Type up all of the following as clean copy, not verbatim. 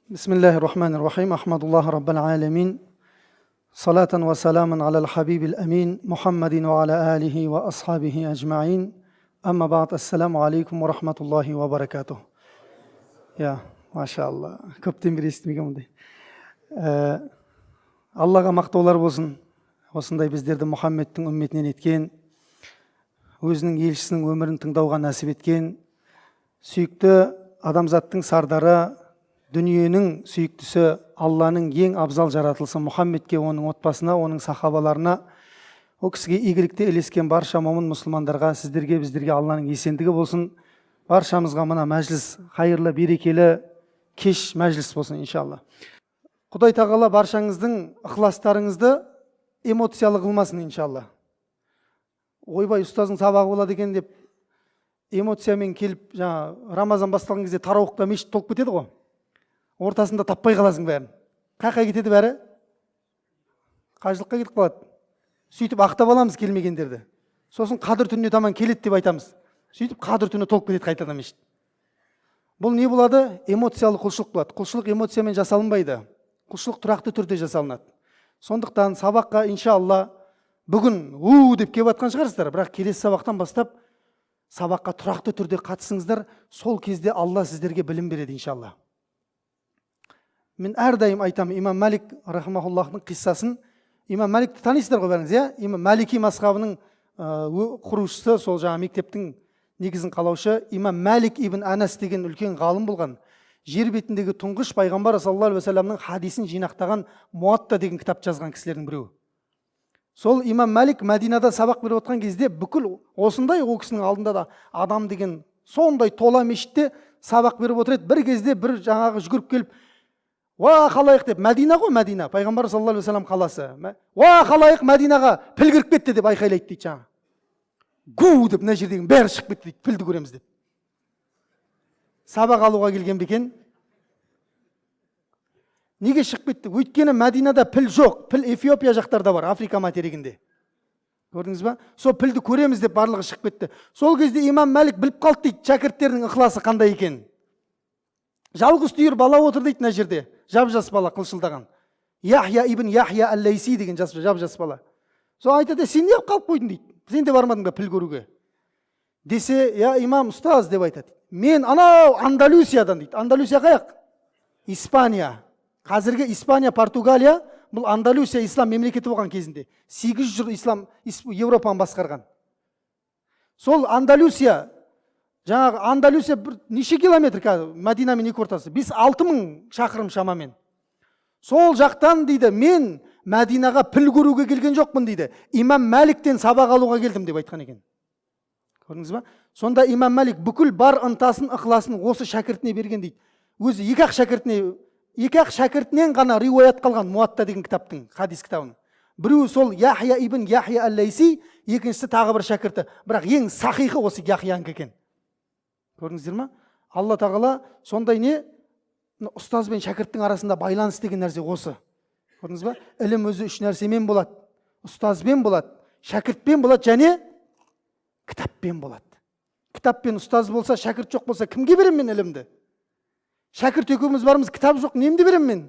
Bismillahirrahmanirrahim. Ahmadullah Rabbil Alamin. Salatan wa salaman ala al-Habibil Amin. Muhammadin wa ala alihi wa ashabihi ajma'in. Amma ba'd. Assalamu alaikum wa rahmatullahi wa barakatuh. Ya, машалла. Көптен бері естімеген мұндай. Аллаға мақтаулар болсын. Осындай біздерді Мұхаммедтің үмметінен еткен, өзінің елшісінің өмірін тыңдауға нәсіп еткен, сүйікті адамзаттың сардары, дүниенің сүйіктісі, Алланың ең абзал жаратылысы Мұхаммедке, оның отбасына, оның сахабаларына, о кісіге игілікте ілескен барша момын мұсылмандарға, сіздерге, біздерге Алланың есендігі болсын. Баршамызға мына мәжіліс қайырлы, берекелі кеш мәжіліс болсын иншалла. Құдай тағала баршаңыздың ықыластарыңызды эмоциялы қылмасын иншалла. Ойбай, ұстаздың сабағы болады екен деп эмоциямен келіп, Рамазан басталған кезде тарауықта мешіт толып кетеді ғой. Ортасында таппай қаласың бәрін. Қақай кетеді бәрі? Қажылыққа кетіп қалады. Сөйтіп ақтап аламыз келмегендерді. Сосын қадір түніне таман келеді деп айтамыз. Сөйтіп қадір түні толып кетеді қайтадан мешіт. Бұл не болады? Эмоциялы құлшылық болады. Құлшылық эмоциямен жасалынбайды. Құлшылық тұрақты түрде жасалынады. Сондықтан сабаққа иншалла бүгін деп келіп атқан шығарсыздар, бірақ келесі сабақтан бастап сабаққа тұрақты түрде қатысыңыздар. Сол кезде Алла сіздерге білім береді иншалла. Мен әрдайым айтамын, имам Малик рахмахуллахтың қиссасын. Имам Маликті танисыздар ғой бәріңіз, иә? Имам Малики мазхабының құрушысы, сол мектептің негізін қалаушы имам Малик ибн Анас деген үлкен ғалым болған. Жер бетіндегі тұңғыш пайғамбар саллаллаху алейхи вассаламның хадисін жинақтаған Муатта деген кітап жазған кісілердің біреуі. Сол имам Малик Мәдинада сабақ беріп отқан кезде бүкіл осындай о кісінің алдында да адам деген сондай тола мешітте сабақ беріп отыр еді. Бір кезде бір жаңағы жүгіріп келіп, «Уа халайық» деп, Мәдина ғой, Мәдина, пайғамбар саллаллаху алейхи вассалам қаласы. «Уа халайық, Мәдинаға піл кіріп кетті» деп айқайлайды дейді жаңа. Гу деп мына жердегі бәрі шығып кетті дейді, пілді көреміз деп. Сабақ алуға келген бекен. Неге шығып кетті? Өйткені Мәдинада піл жоқ, піл Эфиопия жақтарда бар, Африка материгінде. Көрдіңіз ба? Сол пілді көреміз деп барлығы шығып кетті. Сол кезде имам Малик біліп қалды дейді, шәкірттердің ықыласы қандай екен. Жалғыз түйір бала отыр дейді мына жерде, жап-жас бала қылшылдаған. Яхья ибн Яхья ал-Лайси деген жап-жас бала. Сол айтады, сен не қалып қойдың дейді. Сен де бармадың ба піл көруге? Десе, я имам ұстаз деп айтады. Мен анау Андалусиядан дейді. Андалусия қаяқ? Испания. Қазіргі Испания, Португалия, бұл Андалусия ислам мемлекеті болған кезінде. 800 жыл ислам Европаны басқарған. Сол Андалусия, жаңағы Андалусия бір неше километр Мәдинамен екі ортасы? 5-6 мың шақырым шамамен. Сол жақтан дейді, мен Мәдинаға піл көруге келген жоқпын дейді. Имам Маликтен сабақ алуға келдім деп айтқан екен. Көрдіңіз ба? Сонда имам Малик бүкіл бар ынтасын, ықыласын осы шәкіртіне берген дейді. Өзі екі ақ шәкіртінен ғана риуаят қалған Муатта деген кітаптың, хадис кітабының. Біреуі сол Яхья ибн Яхья ал-Лайси, екіншісі тағы бір шәкірті. Бірақ ең сахихы осы Яхьянікі екен. Көрдіңіздер ма? Алла тағала сондай не? Ұстаз бен шәкірттің арасында байланыс деген нәрсе осы. Көрдіңіз ба? Ілім өзі үш нәрсемен болады. Ұстазбен болады, шәкіртпен болады және кітаппен болады. Кітаппен ұстаз болса, шәкірт жоқ болса, кімге берем мен ілімді? Шәкірт екеуміз бармыз, кітап жоқ, немді берем мен?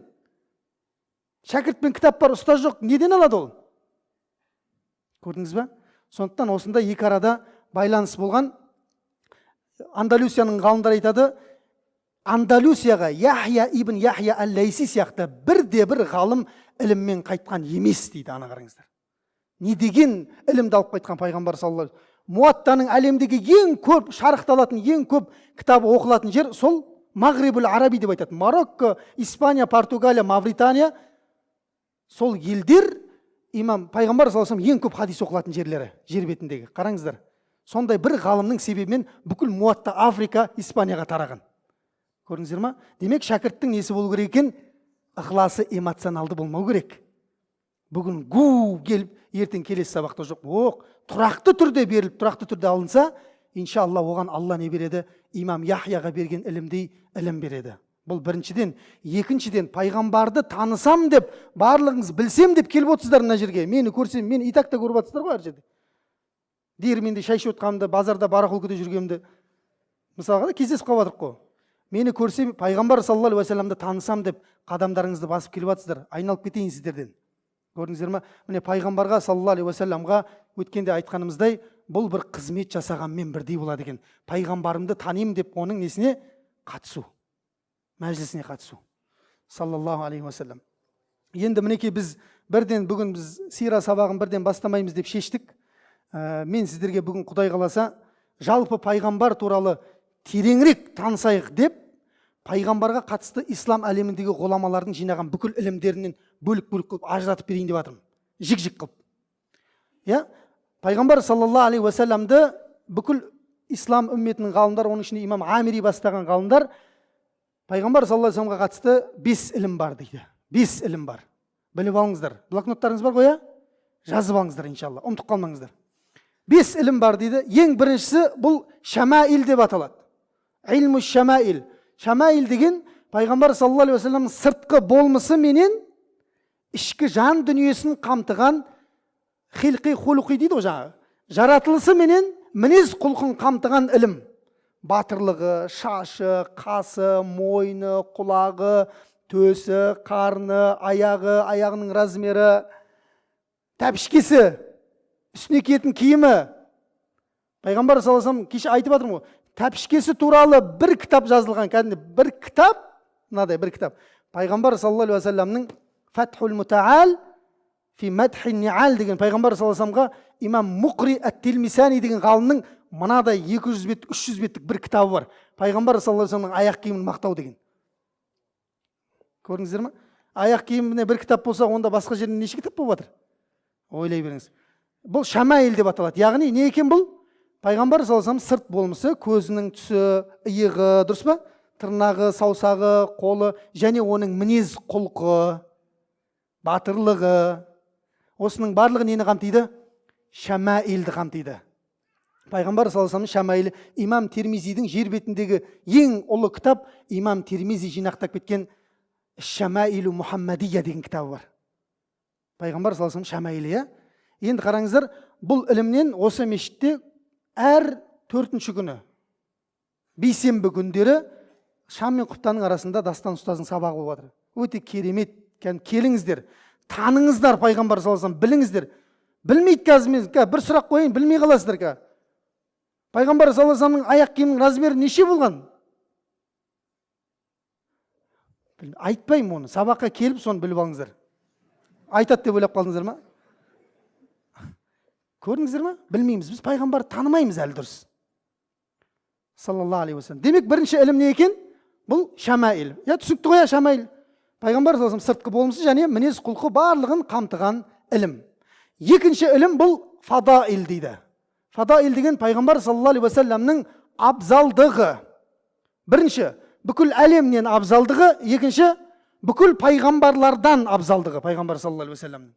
Шәкірт пен кітап бар, ұстаз жоқ, неден алады ол? Көрдіңіз ба? Сондықтан осында екі арада байланыс болған. Андалусияның ғалымдар айтады, Андалусияға Яхья ибн Яхья ал-Лайси сияқты бірде-бір ғалым іліммен қайтқан емес дейді, ана қараңыздар. Не деген ілімді алып қайтқан пайғамбар саллаллаху алейхи вассалам. Муаттаның әлемдегі ең көп шарықталатын, ең көп кітабы оқылатын жер сол Мағрибул Араби деп айтады. Марокко, Испания, Португалия, Мавритания, сол елдер имам пайғамбар саллаллаху алейхи вассалам ең көп хадис оқылатын жерлері, жер бетіндегі. Қараңыздар. Сондай бір ғалымның себебімен бүкіл Муатта Африка, Испанияға тараған. Көрдіңіздер ма? Демек, шәкірттің несі болу керек екен? Ықыласы эмоционалды болмау керек. Бүгін келіп, ертең келесі сабақта жоқ. Тұрақты түрде беріліп, тұрақты түрде алынса, иншалла оған Алла не береді? Имам Яхьяға берген ілімдей ілім береді. Бұл біріншіден. Екіншіден, пайғамбарды танысам деп, барлығыңыз білсем деп келіп отырсыздар мына жерге. Мені көрсем, мені итакта көріп отырсыздар ғой әр жерде. Диірменде шай ішіп отқанымды, базарда барахолкада жүргенімді мысалға кездесіп қалып жатырмық қой. Мені көрсем, пайғамбар саллаллаху алейхи уассаламды танысам деп қадамдарыңызды басып келіп жатсыздар. Айналып кетейін сіздерден. Көрдіңіздер ме? Міне пайғамбарға саллаллаху алейхи уассаламға өткенде айтқанымыздай, бұл бір қызмет жасағанмен бірдей болады екен. Пайғамбарымды танимын деп оның несіне қатысу, мәжілісіне қатысу. Саллаллаху алейхи уассалам. Енді мінекей біз бүгін біз сира сабағын бірден бастамаймыз деп шештік. Мен сіздерге бүгін Құдай қаласа жалпы пайғамбар туралы тереңірек танысайық деп, пайғамбарға қатысты ислам әлеміндегі ғұламалардың жинаған бүкіл ілімдерінен бөлік-бөлік қылып ажыратып берейін деп жатырмын. Жік-жік қылып. Пайғамбар саллаллаху алейхи уассаламды бүкіл ислам үмметінің ғалымдар, оның ішінде имам Амири бастаған ғалымдар, пайғамбар саллаллаху алейхи уассаламға қатысты 5 ілім бар дейді. 5 ілім бар. Біліп алыңыздар. Блокноттарыңыз бар ғой, жазып алыңыздар иншалла. Ұмытып қалмаңыздар. 5 ілім бар дейді. Ең біріншісі бұл шамаил деп аталады. Илму шамаил. Шамаил деген пайғамбар саллаллаху алейхи уассаламның сыртқы болмысы менен ішкі жан дүниесін қамтыған хилқи хулуқи дейді ғой жаңағы. Жаратылысы менен мінез құлқын қамтыған ілім. Батырлығы, шашы, қасы, мойны, құлағы, төсі, қарны, аяғы, аяғының размері, тәпішкесі, үстіне киетін киімі. Пайғамбар саллаллаху алейхи уассалам кеше айтып жатырмын ғой, тәпішкесі туралы бір кітап жазылған, кәдімгі бір кітап, мынадай бір кітап. Пайғамбар саллаллаху алейхи уассаламның Фатхул Мутаал фи Мадхи Ниал деген пайғамбар саллаллаху алейхи уассаламға имам Муқри ат-Тилмисани деген ғалымның мынадай 200 беттік, 300 беттік бір кітабы бар. Пайғамбар саллаллаху алейхи уассаламның аяқ киімін мақтау деген. Көрдіңіздер ме? Аяқ киіміне бір кітап болса, онда басқа жерінде неше кітап болып жатыр? Ойлай беріңіз. Бұл шамаил деп аталады. Яғни не екен бұл? Пайғамбар саллаллаху алейхи уассалам сырт болмысы, көзінің түсі, иығы, дұрыс па? Тырнағы, саусағы, қолы, және оның мінез құлқы, батырлығы. Осының барлығы нені қамтиды? Шамаилді қамтиды. Пайғамбар саллаллаху алейхи уассаламның шамаилі имам Тирмизидің жер бетіндегі ең ұлы кітап, имам Тирмизи жинақтап кеткен Шамаилу Мухаммадия деген кітабы бар. Пайғамбар саллаллаху алейхи уассалам шамаилі. Енді қараңыздар, бұл ілімнен осы мешітте әр 4-ші күні, бейсенбі күндері шам мен құптаның арасында дастан ұстаздың сабағы болып жатыр. Өте керемет. Келіңіздер, таныңыздар пайғамбар саллаллаху алейхи уассалам, біліңіздер. Білмейді қазір, бір сұрақ қойын, білмей қаласыздар. Пайғамбар саллаллаху алейхи уассаламның аяқ киімінің размері неше болған? Айтпаймын оны, сабаққа келіп соны біліп алыңыздар. Айтады деп ойлап қалдыңыздар ма? Көрдіңіздер ма? Білмейміз. Біз пайғамбар танымаймыз әлі дұрыс. Саллаллаху алейхи уассалам. Демек, бірінші ілім не екен? Бұл шамаил. Түсікті ғой, шамаил. Пайғамбар саллаллаху алейхи уассалам сыртқы болмысы және мінез құлқы барлығын қамтыған ілім. Екінші ілім бұл фадаил дейді. Фадаил деген пайғамбар саллаллаху алейхи уассаламның абзалдығы. Бірінші, бүкіл әлемнен абзалдығы. Екінші, бүкіл пайғамбарлардан абзалдығы пайғамбар саллаллаху алейхи уассаламның.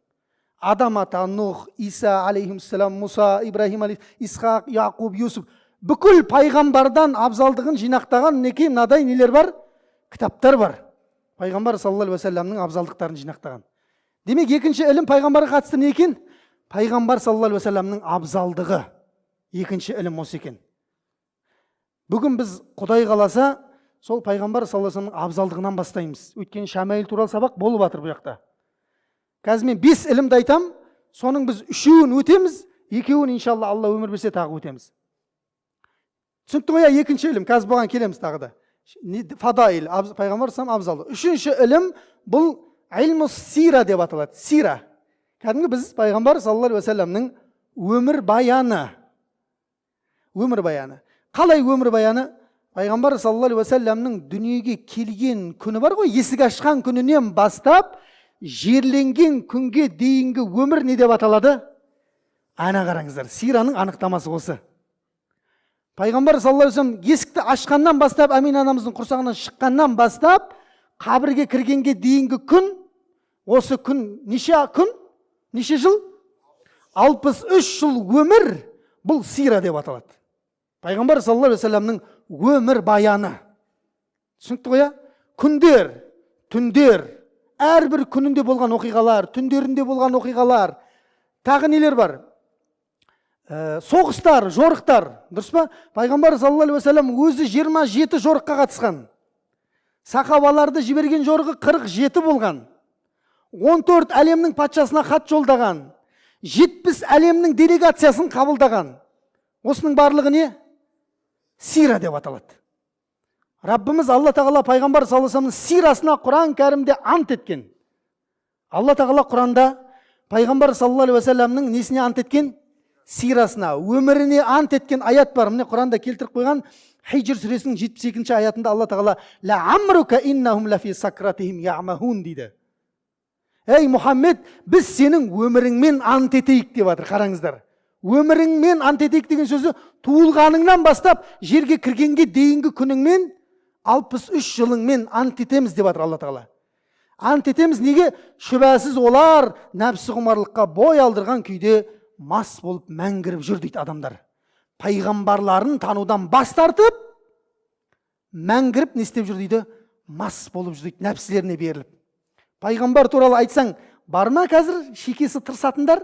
Адам ата, Нух, Иса алейхиссалам, Муса, Ибрахим Исхақ, Яқуб, Юсуф. Бүкіл пайғамбардан абзалдығын жинақтаған неке мынадай нелер бар? Кітаптар бар. Пайғамбар саллаллаху алейхи уассаламның абзалдықтарын жинақтаған. Демек, екінші ілім пайғамбарға қатысты не екен? Пайғамбар саллаллаху алейхи уассаламның абзалдығы. Екінші ілім осы екен. Бүгін біз Құдай қаласа сол пайғамбар саллаллаху алейхи уассаламның абзалдығынан бастаймыз. Өйткені шамаил туралы сабақ болып жатыр бұл жақта. Қазір мен 5 ілімді айтам, соның біз 3-уін өтеміз, 2-уін иншалла Алла өмір берсе тағы өтеміз. Түсінікті ғой, екінші ілім, қазір бұған келеміз тағы да. Фадаил, пайғамбар саллаллаху алейхи уассалам. Үшінші ілім бұл илму сира деп аталады. Сира. Кәдімгі біз пайғамбар саллаллаху алейхи уассаламның өмір баяны. Өмір баяны. Қалай өмір баяны? Пайғамбар саллаллаху алейхи уассаламның дүниеге келген күні бар ғой, есік ашқан күнінен бастап жерленген күнге дейінгі өмір не деп аталады? Ана қараңыздар, сираның анықтамасы осы. Пайғамбар саллаллаху алейхи уассалам есікті ашқаннан бастап, Амина анамыздың құрсағынан шыққаннан бастап, қабірге кіргенге дейінгі күн, осы күн неше күн? Неше жыл? 63 жыл өмір, бұл сира деп аталады. Пайғамбар саллаллаху алейхи уассаламның өмір баяны. Түсінікті ғой? Күндер, түндер, әрбір күнінде болған оқиғалар, түндерінде болған оқиғалар, тағы нелер бар? Соғыстар, жорықтар, дұрыс па? Пайғамбар саллаллаху алейхи уассалам өзі 27 жорыққа қатысқан. Сахабаларды жіберген жорығы 47 болған. 14 әлемнің патшасына хат жолдаған. 70 әлемнің делегациясын қабылдаған. Осының барлығы не? Сира деп аталады. Раббымыз Алла тағала пайғамбар саллаллаху алейхи ва салламның сирасына Құран кәрімде ант еткен. Алла тағала Құранда пайғамбар саллаллаху алейхи ва салламның несіне ант еткен? Сирасына, өміріне ант еткен аят бар. Міне Құранда келтіріп қойған Хиджр сүресінің 72-ші аятында Алла тағала «Ла амрука иннахум лафи сакратихим яъмахун» дейді. Ей Мұхаммед, біз сенің өміріңмен ант етейік деп жатыр. Қараңыздар. Өміріңмен ант етейік деген сөзі туылғаныңнан бастап жерге кіргенге дейінгі күніңмен 63 жылыңмен ант етеміз деп жатыр Алла тағала. Ант етеміз неге? Шүбәсіз олар нәпсі құмарлыққа бой алдырған күйде мас болып мәңгіріп жүр дейді адамдар. Пайғамбарларын танудан бас тартып, мәңгіріп не істеп жүр дейді? Мас болып жүр дейді, нәпсілеріне беріліп. Пайғамбар туралы айтсаң, бар ма қазір шекесі тырсатындар?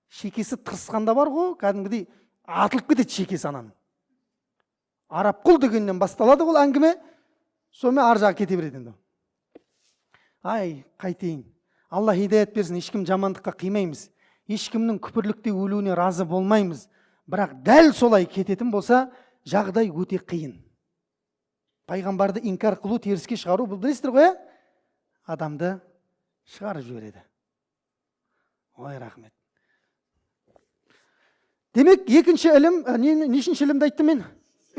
Шекесі тырысқанда бар ғой, кәдімгідей атылып кетеді шекесі анан. Араб құл дегеннен басталады ол әңгіме, сонымен ар жағы кете береді енді. Ай, қайтейін. Алла хидаят берсін, ешкім жамандыққа қимаймыз. Ешкімнің күпірлікте өлуіне разы болмаймыз. Бірақ дәл солай кететін болса, жағдай өте қиын. Пайғамбарды инкар қылу, теріске шығару, бұл білесіздер ғой, адамды шығарып жібереді. Ой, рахмет. Демек, екінші ілім, нешінші ілімді айттым мен?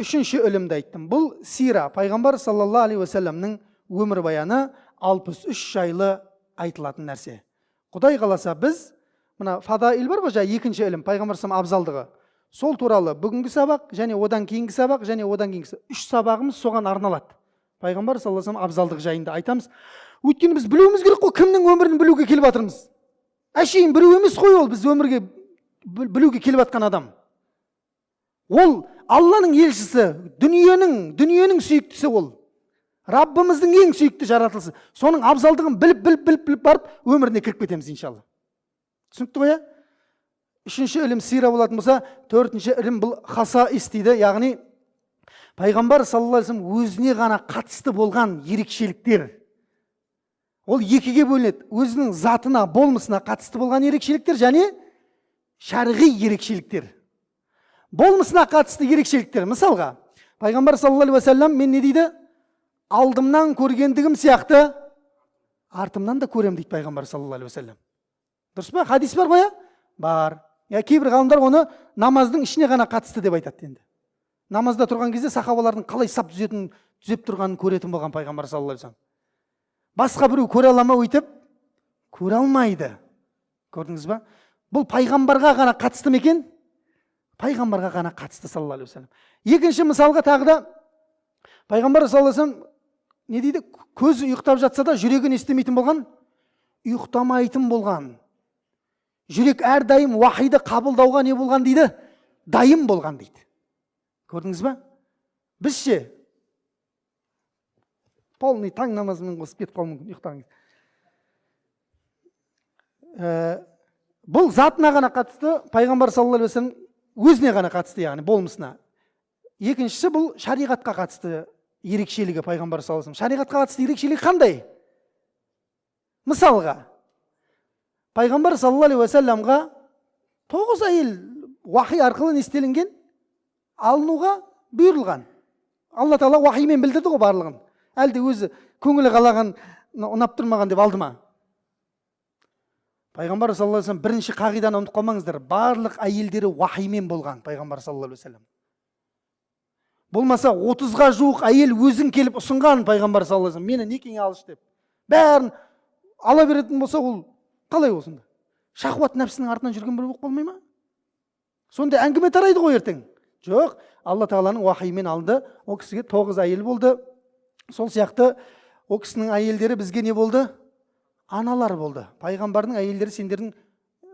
Үшінші ілімді айттым. Бұл сира, пайғамбар саллаллаху алейхи ва салламның өмір баяны 63 жайлы айтылатын нәрсе. Құдай қаласа біз, мына фадаил бар ғой, екінші ілім, пайғамбар саллаллаху алейхи ва салламның абзалдығы. Сол туралы бүгінгі сабақ, және одан кейінгі сабақ, және одан кейінгі сабақ. 3 сабағымыз соған арналады. Пайғамбар саллаллаху алейхи ва саллам абзалдығы жайында айтамыз. Өйткені біз білуіміз керек қой, кімнің өмірін білуге келіп жатырмыз. Әшейін білу емес қой ол, біз өмірге білуге келіп жатқан адам. Ол Алланың елшісі, дүниенің сүйіктісі ол. Раббымыздың ең сүйікті жаратылысы. Соның абзалдығын біліп барып өміріне кіріп кетеміз иншалла. Түсінікті ғой? Үшінші ілім сира болатын болса, төртінші ілім бұл хасаис дейді, яғни пайғамбар саллаллаху алейхи ва саллям өзіне ғана қатысты болған ерекшеліктер. Ол екіге бөлінеді. Өзінің затына, болмысына қатысты болған ерекшеліктер және шарғи ерекшеліктер. Болмысына қатысты ерекшеліктер. Мысалға, пайғамбар саллаллаху алейхи ва саллям мен не дейді? Алдымнан көргендігім сияқты артымнан да көрем дейді пайғамбар саллаллаху алейхи ва саллям. Дұрыс па? Хадис бар ғой? Бар. Кейбір ғалымдар оны намаздың ішіне ғана қатысты деп айтады енді. Намазда тұрған кезде сахабалардың қалай сап түзеп тұрғанын көретін болған пайғамбар саллаллаху алейхи ва саллям. Басқа біреу көре ала ма өйтіп? Көре алмайды. Көрдіңіз ба? Бұл пайғамбарға ғана қатысты ма екен? Пайғамбарға ғана қатысты саллаллаху алейхи ва саллям. Екінші мысалға тағы да пайғамбар саллаллаху алейхи ва саллям не дейді? Көзі ұйықтап жатса да жүрегі не істемейтін болған? Ұйықтамайтын болған. Жүрек әрдайым уахиды қабылдауға не болған дейді? Дайым болған дейді. Көрдіңіз ба? Біз ше полный таң намазымен қосып кетіп қалу мүмкін, ұйықтаңыз. Бұл затына ғана қатысты, пайғамбар саллаллаху алейхи ва саллям өзіне ғана қатысты, яғни болмысына. Екіншісі бұл шариғатқа қатысты ерекшелігі пайғамбар саллаллаху алейхи ва саллям. Шариғатқа қатысты ерекшелігі қандай? Мысалға, пайғамбар саллаллаху алейхи ва саллямға 9 әйел уахи арқылы не істелінген? Алынуға бұйырылған. Алла тағала уахимен білдірді ғой барлығын. Әлде өзі көңілі қалаған, ұнап тұрмаған деп алды ма? Пайғамбар саллаллаху алейхи ва саллям бірінші қағиданы ұмытып қалмаңыздар. Барлық әйелдері уахимен болған пайғамбар саллаллаху алейхи ва саллям. Болмаса 30-ға жуық әйел өзің келіп ұсынған пайғамбар саллаллаху алейхи ва саллям. Мені некеңе алыш деп. Бәрін ала беретін болса, ол қалай болсын? Шахуат нәпсінің артынан жүрген бір болып қалмай ма? Сонда әңгіме тарайды ғой ертең. Жоқ, Алла тағаланың уахимен алды. О кісіге 9 әйел болды. Сол сияқты о кісінің әйелдері бізге не болды? Аналар болды. Пайғамбардың әйелдері сендердің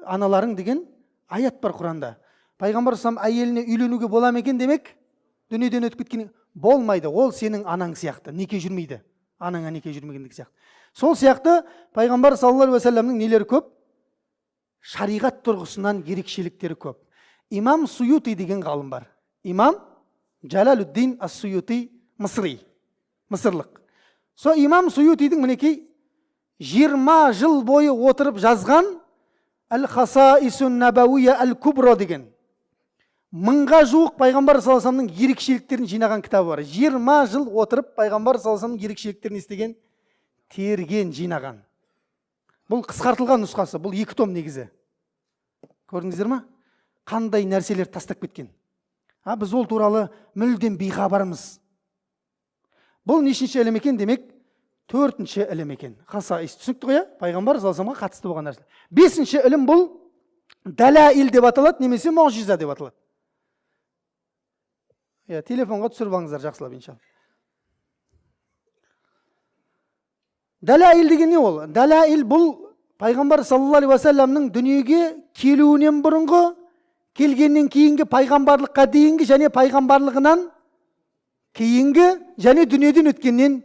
аналарың деген аят бар Құранда. Пайғамбар сам әйеліне үйленуге бола ма екен демек? Дүниеден өтіп кеткен болмайды. Ол сенің анаң сияқты. Неке жүрмейді. Анаңа неке жүрмегендік сияқты. Сол сияқты пайғамбар саллаллаху алейхи ва саллямның нелері көп? Шариғат тұрғысынан ерекшеліктері көп. Имам Суюти деген ғалым бар. Имам Джалалуддин ас-Суюти мысырлық. Со имам Суютидің мінекей 20 жыл бойы отырып жазған Әл-Хасаисун Набауия Әл-Кубро деген 1000-ға жуық пайғамбар саллаллаху алейхи вассаламның ерекшеліктерін жинаған кітабы бар. 20 жыл отырып пайғамбар саллаллаху алейхи вассаламның ерекшеліктерін естіген, терген, жинаған. Бұл қысқартылған нұсқасы, бұл 2 том негізі. Көрдіңіздер ма? Қандай нәрселер тастап кеткен. Біз ол туралы мүлдем бейхабармыз. Бұл нешінші ілім екен демек? 4-ші ілім екен. Хасаис. Түсінікті ғой, пайғамбар саллаллаху алейхи вассаламға қатысты болған нәрсе. 5-ші ілім бұл дәләил деп аталады, немесе мұғжиза деп аталады. Телефонға түсіріп алыңыздар жақсылап, иншалла. Дәләил деген не ол? Дәләил бұл пайғамбар саллаллаху алейхи вассаламның дүниеге келуінен бұрынғы, келгеннен кейінгі пайғамбарлыққа дейінгі және пайғамбарлығынан кейінгі және дүниеден өткеннен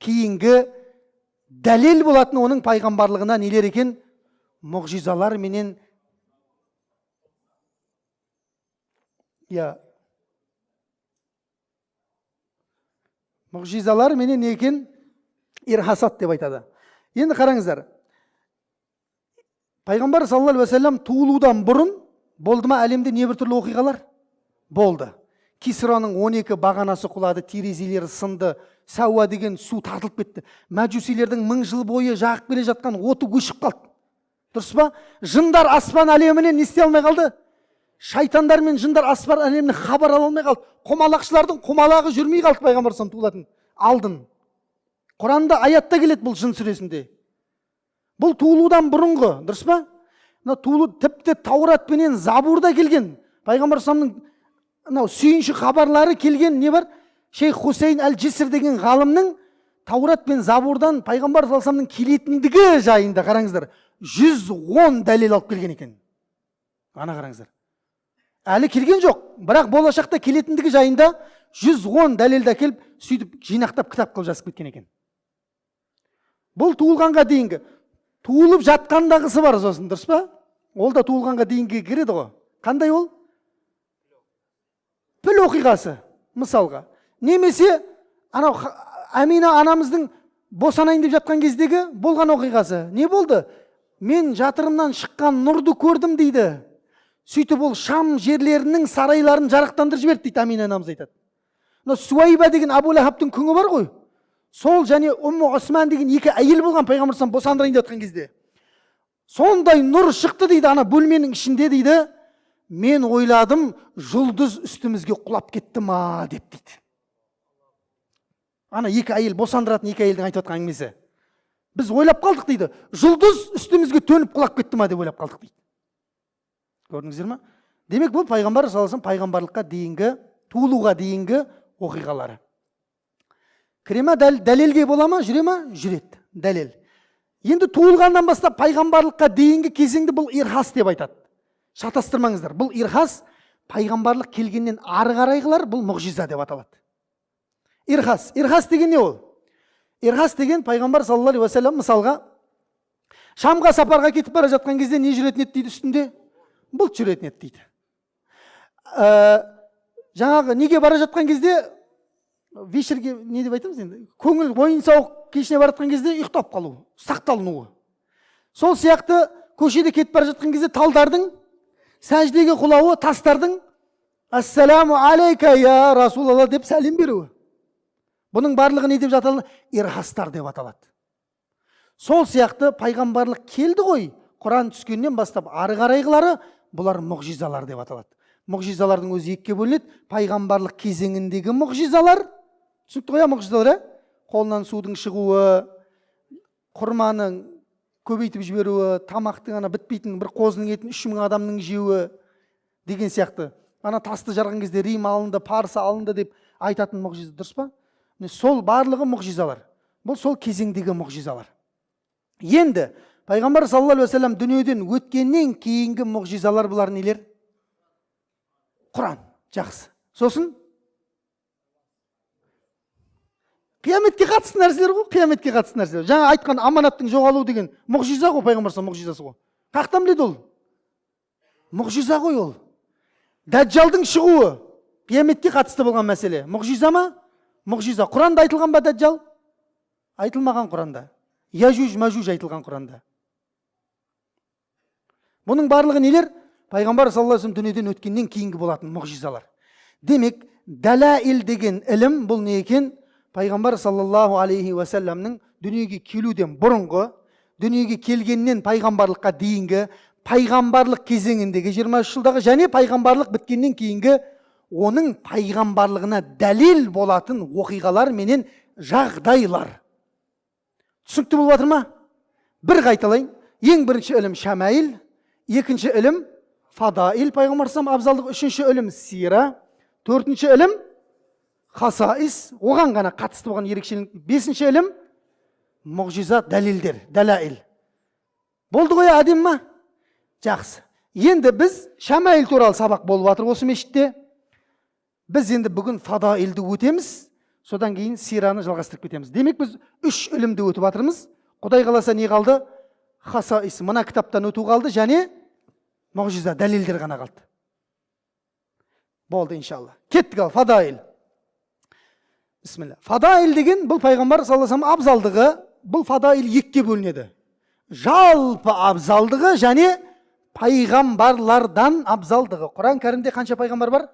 кейінгі дәлел болатын оның пайғамбарлығына нелер екен? Мұғжизалар менен мұғжизалар менен не екен? Ирхасат деп айтады. Енді қараңыздар. Пайғамбар саллаллаху алейхи вассалам туылудан бұрын болды ма әлемде не бір түрлі оқиғалар? Болды. Кисраның 12 бағанасы құлады, терезелері сынды, Сауа деген су тартылып кетті. Мәжусилердің 1000 жыл бойы жағып келе жатқан оты өшіп қалды. Дұрыс па? Жындар аспан әлемінен не істей алмай қалды? Шайтандар мен жындар аспан әлемінен хабар ала алмай қалды. Құмалақшылардың құмалағы жүрмей қалды пайғамбар саллаллаху алейхи вассалам туылатын алдын. Құранда аятта келеді бұл жын сүресінде. Бұл туылудан бұрынғы, дұрыс па? Туылу тіпті Таурат пенен Забурда келген. Пайғамбар саллаллаху алейхи вассаламның сүйінші хабарлары келген не бар? Шейх Хусейн Әл-Джиср деген ғалымның Таурат пен Забурдан пайғамбар саллаллаху алейхи вассаламның келетіндігі жайында қараңыздар. 110 дәлел алып келген екен. Ана қараңыздар. Әлі келген жоқ, бірақ болашақта келетіндігі жайында 110 дәлелді әкеліп, сөйтіп жинақтап кітап қылып жазып кеткен екен. Бұл туылғанға дейінгі, туылып жатқандағысы бар сосын, дұрыс па? Ол да туылғанға дейінгі кіреді ғой. Қандай ол? Піл оқиғасы, мысалға. Немесе, Амина анамыздың босанайын деп жатқан кездегі болған оқиғасы. Не болды? Мен жатырымнан шыққан нұрды көрдім дейді. Сөйтіп ол Шам жерлерінің сарайларын жарықтандырып жіберді дейді, Амина анамыз айтады. Суайба деген Абу Лахабтың күңі бар ғой. Сол және Умму Осман деген 2 әйел болған пайғамбар саллаллаху алейхи вассалам босандырайын деп жатқан кезде. Сондай нұр шықты дейді, ана бөлменің ішінде дейді. Мен ойладым, жұлдыз үстімізге құлап кетті ма деп дейді. Ана 2 әйел, босандыратын 2 әйелдің айтып жатқан әңгімесі. Біз ойлап қалдық дейді. Жұлдыз үстімізге төніп құлап кетті ма деп ойлап қалдық дейді. Көрдіңіздер ма? Демек бұл пайғамбар саллаллаху алейхи вассалам пайғамбарлыққа дейінгі, туылуға дейінгі оқиғалары. Кіре ма дәлелге бола ма? Жүре ма? Жүреді. Дәлел. Енді туылғаннан бастап пайғамбарлыққа дейінгі кезеңді бұл ирхас деп айтады. Шатастырмаңыздар. Бұл ирхас пайғамбарлық келгеннен ары қарайғылар бұл мұғжиза деп аталады. Ирхас. Ирхас деген не ол? Ирхас деген пайғамбар саллаллаху алейхи вассалам мысалға Шамға сапарға кетіп бара жатқан кезде не жүретін еді дейді үстінде? Бұлт жүретін еді дейді. Жаңағы неге бара жатқан кезде вечерге не деп айтамыз енді? Көңіл ойын сауық кешіне бара жатқан кезде ұйықтап қалу, сақталынуы. Сол сияқты көшеде кетіп бара жатқан кезде талдардың сәждеге құлауы, тастардың ассаламу алейка я Расулалла деп сәлем беруі. Бұның барлығы не деп жаталады? Ирхастар деп аталады. Сол сияқты пайғамбарлық келді ғой, Құран түскеннен бастап ары қарайғылары бұлар мұғжизалар деп аталады. Мұғжизалардың өзі 2-ге бөлінеді. Пайғамбарлық кезеңіндегі мұғжизалар, түсінікті ғой мұғжизалар, қолынан судың шығуы, құрманың көбейтіп жіберуі, тамақтың ана бітпейтін бір қозының етін 3000 адамның жеуі деген сияқты. Ана тасты жарған кезде Рим алынды, Парсы алынды деп айтатын мұғжиза, дұрыс па? Сол барлығы мұғжизалар. Бұл сол кезеңдегі мұғжизалар. Енді пайғамбар саллаллаху алейхи вассалам дүниеден өткеннен кейінгі мұғжизалар бұлар нелер? Құран. Жақсы. Сосын қияметке қатысты нәрселер ғой, қияметке қатысты нәрселер. Жаңа айтқан аманаттың жоғалуы деген мұғжиза ғой, пайғамбар саллаллаху алейхи вассалам мұғжизасы ғой. Қаяқтан біледі ол? Мұғжиза ғой ол. Дәджалдың шығуы қияметке қатысты болған мәселе. Мұғжиза ма? Мұғжиза. Құранда айтылған ба Дәджал? айтылмаған Құранда. Яжуж мажуж айтылған Құранда. Бұның барлығы нелер? Пайғамбар саллаллаху алейхи вассалам дүниеден өткеннен кейінгі болатын мұғжизалар. Демек, дәләил деген ілім бұл не екен? Пайғамбар саллаллаху алейхи вассаламның дүниеге келуден бұрынғы, дүниеге келгеннен пайғамбарлыққа дейінгі, пайғамбарлық кезеңіндегі 23 жылдағы және пайғамбарлық біткеннен кейінгі оның пайғамбарлығына дәлел болатын оқиғалар менен жағдайлар. Түсінікті болып жатыр ма? Бір қайталайын. Ең бірінші ілім шамаил, екінші ілім фадаил, пайғамбар саллаллаху алейхи абзалдық, үшінші ілім сира, төртінші ілім хасаис, оған ғана қатысты болған ерекшелік, бесінші ілім мұғжизат, дәлелдер, дәләил. Болды ғой, әдем ма? Жақсы. Енді біз шамаил туралы сабақ болып жатыр осы мешітте. Біз енді бүгін фадаилді өтеміз, содан кейін сираны жалғастырып кетеміз. Демек біз 3 ілімді өтіп жатырмыз. Құдай қаласа не қалды? Хасаис, мына кітаптан өту қалды және мұғжиза, дәлелдер ғана қалды. Болды иншалла. Кеттік ал, фадаил. Бисмилла. Фадаил деген бұл пайғамбар саллаллаху алейхи вассалам абзалдығы, бұл фадаил екіге бөлінеді. Жалпы абзалдығы және пайғамбарлардан абзалдығы. Құран кәрімде қанша пайғамбар бар?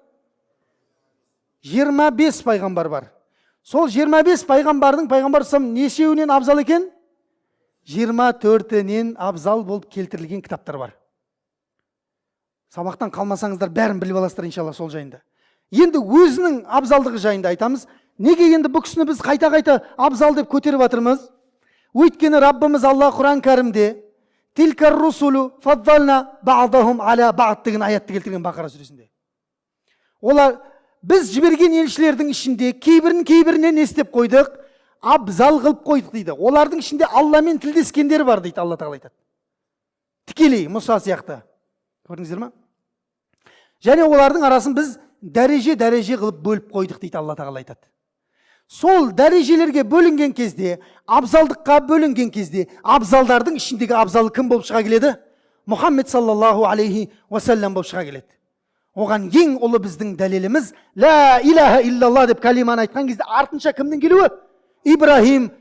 25 пайғамбар бар. Сол 25 пайғамбардың пайғамбар саллаллаху алейхи вассалам нешеуінен абзал екен? 24-нен абзал болып келтірілген кітаптар бар. Сабақтан қалмасаңыздар бәрін біліп аласыздар иншалла сол жайында. Енді өзінің абзалдығы жайында айтамыз. Неге енді бұл кісіні біз қайта-қайта абзал деп көтеріп жатырмыз? Өйткені Раббымыз Алла Құран кәрімде Тилкар русулу фаддална ба'дахум аля ба'д деген аятты келтірген Бақара сүресінде. Олар біз жіберген елшілердің ішінде кейбіріне не істеп қойдық? Абзал қылып қойдық дейді. Олардың ішінде Алламен тілдескендер бар дейді, Алла тағала айтады. Тікелей Мұса сияқты. Көрдіңіздер ме? Және олардың арасын біз дәреже қылып бөліп қойдық дейді, Алла тағала айтады. Сол дәрежелерге бөлінген кезде, абзалдыққа бөлінген кезде, абзалдардың ішіндегі абзалы кім болып шыға келеді? Мұхаммед саллаллаху алейхи уассалам болып шыға келеді. Оған ең ұлы біздің дәлеліміз ла илаха иллалла деп калиманы айтқан кезде артынша кімнің келуі? Ибрахим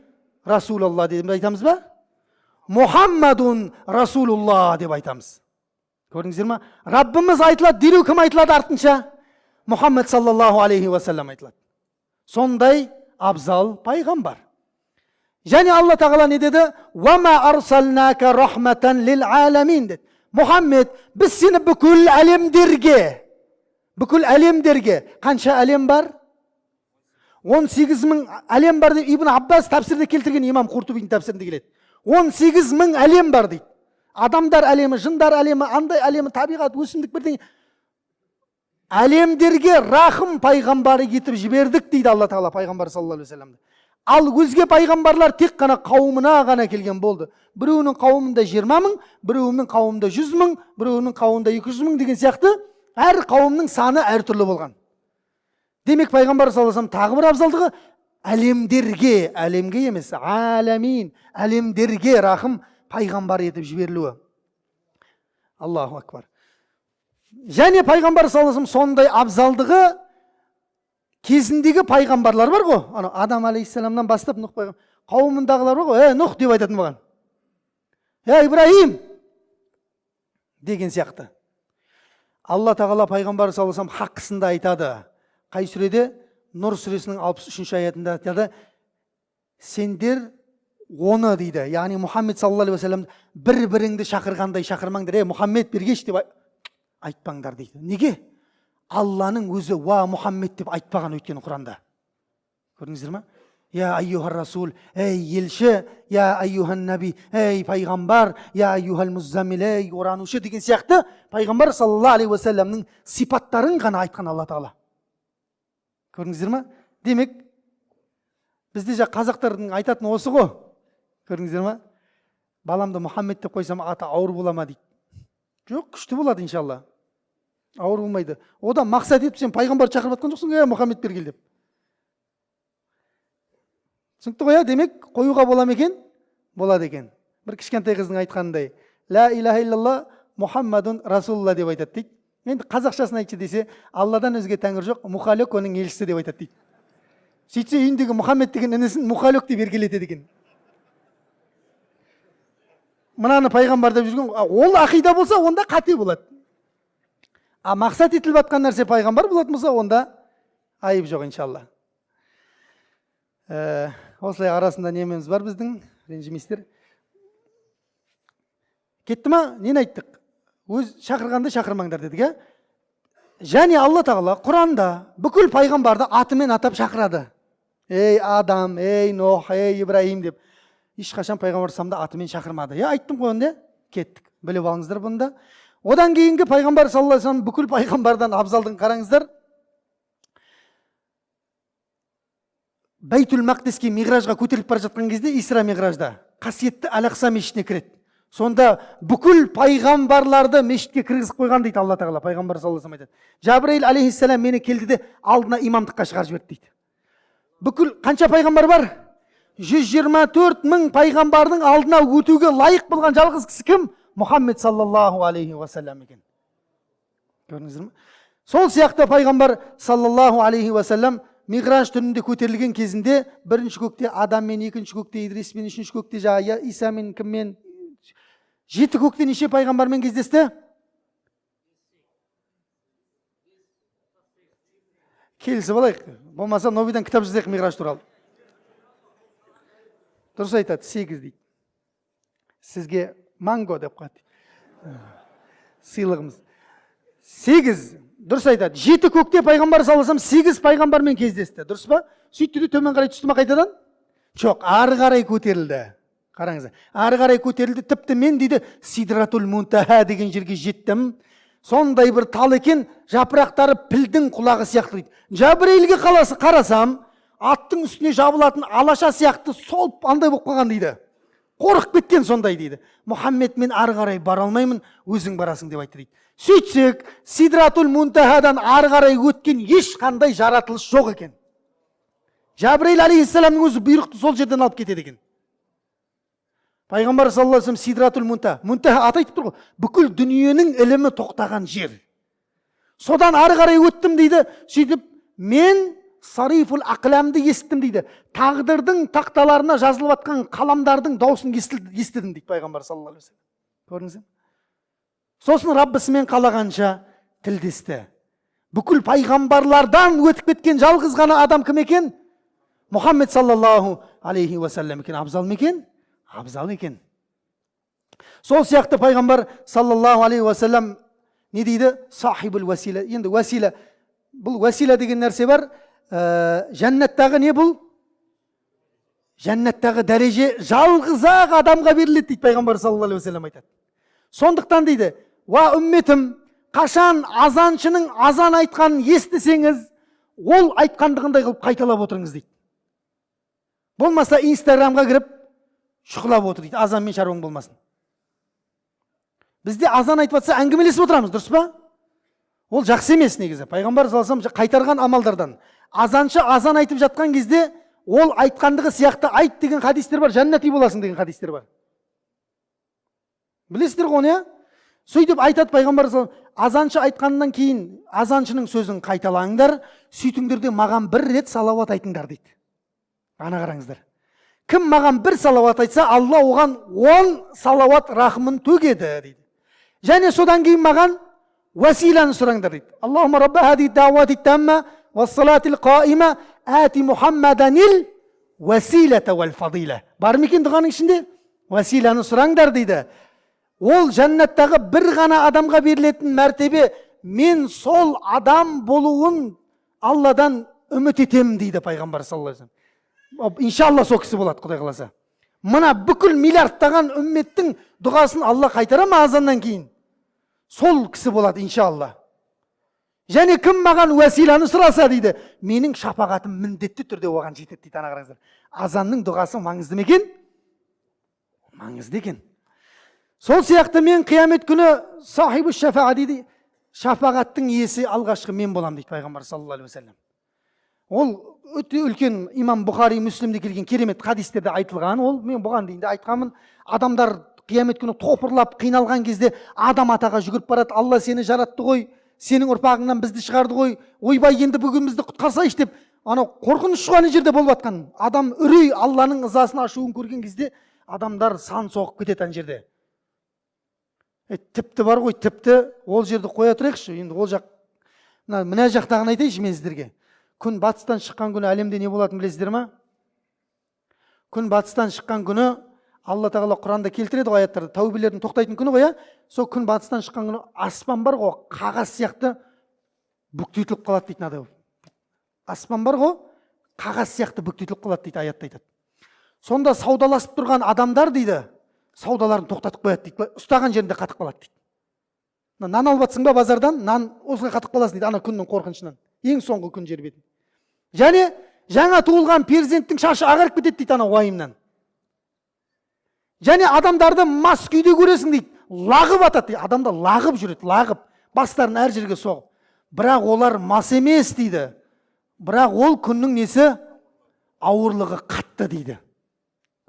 Расулалла деп айтамыз ба? Мұхаммадун Расулулла деп айтамыз. Көрдіңіздер ма? Раббымыз айтылады, дереу кім айтылады артынша? Мұхаммед саллаллаху алейхи уассалам айтылады. Сондай абзал пайғамбар. Және Алла тағала не деді? Вама арсалнака рахматан лил аламин деді. Мұхаммед, біз сені бүкіл әлемдерге, қанша әлем бар? 18.000 әлем бар деп Ибн Аббас тәпсірде келтірген, имам Құртубидің тәпсірінде келеді. 18.000 әлем бар дейді. Адамдар әлемі, жындар әлемі, андай әлемі, табиғат, өсімдік бірдеңе. Әлемдерге рахым пайғамбары етіп жібердік дейді Алла тағала пайғамбар саллаллаху алейхи вассаламды. Ал өзге пайғамбарлар тек қана қауымына ғана келген болды. Біреуінің қауымында 20 мың, біреуінің қауымында 100 мың, біреуінің қауымында 200 мың деген сияқты әр қауымның саны әртүрлі болған. Демек пайғамбар саллаллаху алейхи вассалам тағы бір абзалдығы әлемдерге, әлемге емес, аламин, әлемдерге рахым пайғамбар етіп жіберілуі. Аллаху акбар. Және пайғамбар саллаллаху алейхи вассалам сондай абзалдығы кезіндегі пайғамбарлар бар ғой. Адам алейхиссаламнан бастап Нұх пайғамбар, қауымындағылар бар ғой, Нұх деп айтатын болған. Ибрахим деген сияқты. Алла тағала пайғамбар саллаллаху алейхи вассалам хаққысында айтады. Қай сүреде? Нұр сүресінің 63 аятында айтады. Сендер оны дейді, яғни Мұхаммед саллаллаху алейхи вассалам бір-біріңді шақырғандай шақырмаңдар, Мұхаммед бергеш деп айтпаңдар дейді. Неге? Алланың өзі ва Мұхаммед деп айтпаған өйткені Құранда. Көрдіңіздер ме? Я айюхар расул, ей елші, я айюхан наби, ей пайғамбар, я айюхал муззамил, ей оранушы деген сияқты пайғамбар саллаллаху алейхи вассаламның сипаттарын ғана айтқан Алла тағала. Көрдіңіздер ме? Демек, бізде қазақтардың айтатын осы ғой. Көрдіңіздер ме? Баламды Мұхаммед деп қойсам аты ауыр бола ма дейді. Жоқ, күшті болады иншалла. Ауыр болмайды. Одан мақсат етіп сен пайғамбар шақырып жатқан жоқсың, Мұхаммед бергел деп. Түсінікті ғой, демек қоюға бола ма екен? Болады екен. Бір кішкентай қыздың айтқанындай, ла илаха иллалла Мұхаммадун Расулулла деп айтады дейді. Енді қазақшасын айтшы десе, Алладан өзге тәңір жоқ, Мұхалек оның елшісі деп айтады дейді. Сөйтсе үйіндегі Мұхаммед деген інісін мұқалөк деп еркелетеді екен. Мынаны пайғамбар деп жүрген, ол ақида болса, онда қате болады. А мақсат етіліп жатқан нәрсе пайғамбар болатын болса, онда айып жоқ, иншалла. Осылай арасында немеміз бар біздің, ренжімейсіздер. Кетті ма? Нені айттық? Өз шақырғанды шақырмаңдар дедік, және Алла тағала Құранда бүкіл пайғамбарды атымен атап шақырады. Ей Адам, ей Нох, ей Ибраим деп. Ешқашан пайғамбар самда атымен шақырмады. Айттым ғой онда, кеттік. Біліп алыңыздар бұнда. Одан кейінгі пайғамбар саллаллаху алейхи ва саллям бүкіл пайғамбардан абзалдың қараңыздар. Байтул Мақдиске миғражға көтеріліп бара жатқан кезде, Исра миғражда қасиетті Ал-Ақса мешітіне кіреді. Сонда бүкіл пайғамбарларды мешітке кіргізіп қойған дейді Алла тағала. Пайғамбар саллаллаху алейхи ва саллям айтады. Жабраил алейхиссалам мені келді де алдына имамдыққа шығарып жіберді дейді. Бүкіл қанша пайғамбар бар? 124 мың пайғамбардың алдына өтуге лайық болған жалғыз кісі кім? Мұхаммед саллаллаху алейхи ва саллям екен. Көрдіңіздер ме? Сол сияқты пайғамбар саллаллаху алейхи ва саллям миғраж түнінде көтерілген кезінде бірінші көкте Адаммен, екінші көкте Идрисмен, үшінші көкте Исамен, кіммен, 7 көкте неше пайғамбармен кездесті? Келісіп алайық. Болмаса Нобидан кітап жазайық миғраж туралы. Дұрыс айтады, 8 дейді. Сізге манго деп қойды. Сыйлығымыз. 8. Дұрыс айтады. 7 көкте пайғамбар саллаллаху алейхи ва саллям 8 пайғамбармен кездесті. Дұрыс па? Сөйтті де төмен қарай түсті ме қайтадан? Жоқ, ары қарай көтерілді. Қараңыз. Ары қарай көтерілді. Тіпті мен дейді Сидратул Мунтаха деген жерге жеттім. Сондай бір тал екен, жапырақтары пілдің құлағы сияқты дейді. Жабраилге қарасам, аттың үстіне жабылатын алаша сияқты сол андай болып қалған дейді. Қорқып кеткен сондай дейді. Мұхаммед, мен ары қарай бара алмаймын, өзің барасың деп айтты дейді. Сөйтсек, Сидратул Мунтахадан ары қарай өткен ешқандай жаратылыс жоқ екен. Жабраил алейхиссаламның өзі бұйрықты сол жерден алып кетеді екен. Пайғамбар саллаллаху алейхи ва саллям Сидратул Мунтаха. Мунтаха аты айтып тұр ғой, бүкіл дүниенің ілімі тоқтаған жер. Содан ары қарай өттім дейді. Сөйтіп, мен Сарифул Ақламды естідім дейді. Тағдырдың тақталарына жазылып жатқан қаламдардың даусын естідім дейді пайғамбар саллаллаху алейхи ва саллям. Көрдіңіз бе? Сосын Раббысымен қалағанша тілдесті. Бүкіл пайғамбарлардан өтіп кеткен жалғыз ғана адам кім екен? Мұхаммед саллаллаху алейхи ва саллям екен. Абзал ма екен? Абзал екен. Сол сияқты пайғамбар саллаллаху алейхи ва саллям не дейді? Сахибул васила. Енді васила, бұл васила деген нәрсе бар. Жәннаттағы не бұл? Жәннаттағы дәреже жалғыз ақ адамға беріледі дейді пайғамбар саллаллаху алейхи ва саллям айтады. Сондықтан дейді, ва үмметім, қашан азаншының азан айтқанын естісеңіз, ол айтқандығындай қылып қайталап отырыңыз дейді. Болмаса Инстаграмға кіріп шұқылап отыр дейді, азанмен шаруаң болмасын. Бізде азан айтып жатса әңгімелесіп отырамыз, дұрыс па? Ол жақсы емес негізі. Пайғамбар саллаллаху алейхи ва саллям қайтарған амалдардан. Азаншы азан айтып жатқан кезде, ол айтқандығы сияқты айт деген хадистер бар, жәннати боласың деген хадистер бар. Білесіздер ғой оны, сөйтіп айтады пайғамбар саллаллаху алейхи ва саллям, азаншы айтқаннан кейін азаншының сөзін қайталаңдар, сөйтіңдер де маған бір рет салауат айтыңдар дейді. Ана қараңыздар. Кім маған бір салауат айтса, Алла оған 10 салауат рахымын төгеді дейді. Және содан кейін маған василаны сұраңдар дейді. Аллахумма рабба хади дауати тамма вассалатил қаима ати Мұхаммаданил василата вал фадила. Бар ма екен дұғаның ішінде? Василаны сұраңдар дейді. Ол жәннаттағы бір ғана адамға берілетін мәртебе, мен сол адам болуын Алладан үміт етемін дейді пайғамбар саллаллаху алейхи ва саллям. Иншалла сол кісі болады, Құдай қаласа. Мына бүкіл миллиардтаған үмметтің дұғасын Алла қайтара ма азаннан кейін? Сол кісі болады иншалла. Және кім маған уәсиланы сұраса дейді, менің шапағатым міндетті түрде оған жетеді дейді. Ана қараңыздар. Азанның дұғасы маңызды ма екен? Маңызды екен. Сол сияқты мен қиямет күні сахибу шафаа дейді, шапағаттың иесі алғашқы мен болам дейді пайғамбар саллаллаху алейхи ва саллям. Ол өте үлкен имам Бұхари, Мүслимде келген керемет хадистерде айтылған. Ол мен бұған дейін де айтқанмын. Адамдар қиямет күні топырлап қиналған кезде адам атаға жүгіріп барады. Алла сені жаратты ғой, сенің ұрпағыңнан бізді шығарды ғой, ойбай енді бүгін бізді құтқарсайшы деп ана қорқыныш ана жерде болып жатқан. Адам үрей, Алланың ызасын ашуын көрген кезде адамдар сан соғып кетеді ана жерде. Тіпті бар ғой, тіпті ол жерді қоя тұрайықшы. Енді ол жақ, мына жақтағын айтайыншы мен сіздерге. Күн батыстан шыққан күні әлемде не болатынын білесіздер ма? Күн батыстан шыққан күні Алла тағала Құранда келтіреді ғой аяттарда, тәубелердің тоқтайтын күні ғой, сол күн батыстан шыққан күні аспан бар ғой, қағаз сияқты бүктетіліп қалады дейді надау. Аспан бар ғой, қағаз сияқты бүктетіліп қалады дейді аятта айтады. Сонда саудаласып тұрған адамдар дейді, саудаларын тоқтатып қояды дейді, ұстаған жерінде қатып қалады дейді. Нан алып жатсың ба базардан, нан осылай қатып қаласың дейді, ана күннің қорқынышынан. Ең соңғы күн жер бетін. Және жаңа туылған перзенттің шашы ағарып кетеді дейді ана уайымнан. Және адамдарды мас күйде көресің дейді, лағып атады дейді. Адамдар лағып жүреді, лағып, бастарын әр жерге соғып. Бірақ олар мас емес дейді. Бірақ ол күннің несі ауырлығы қатты дейді.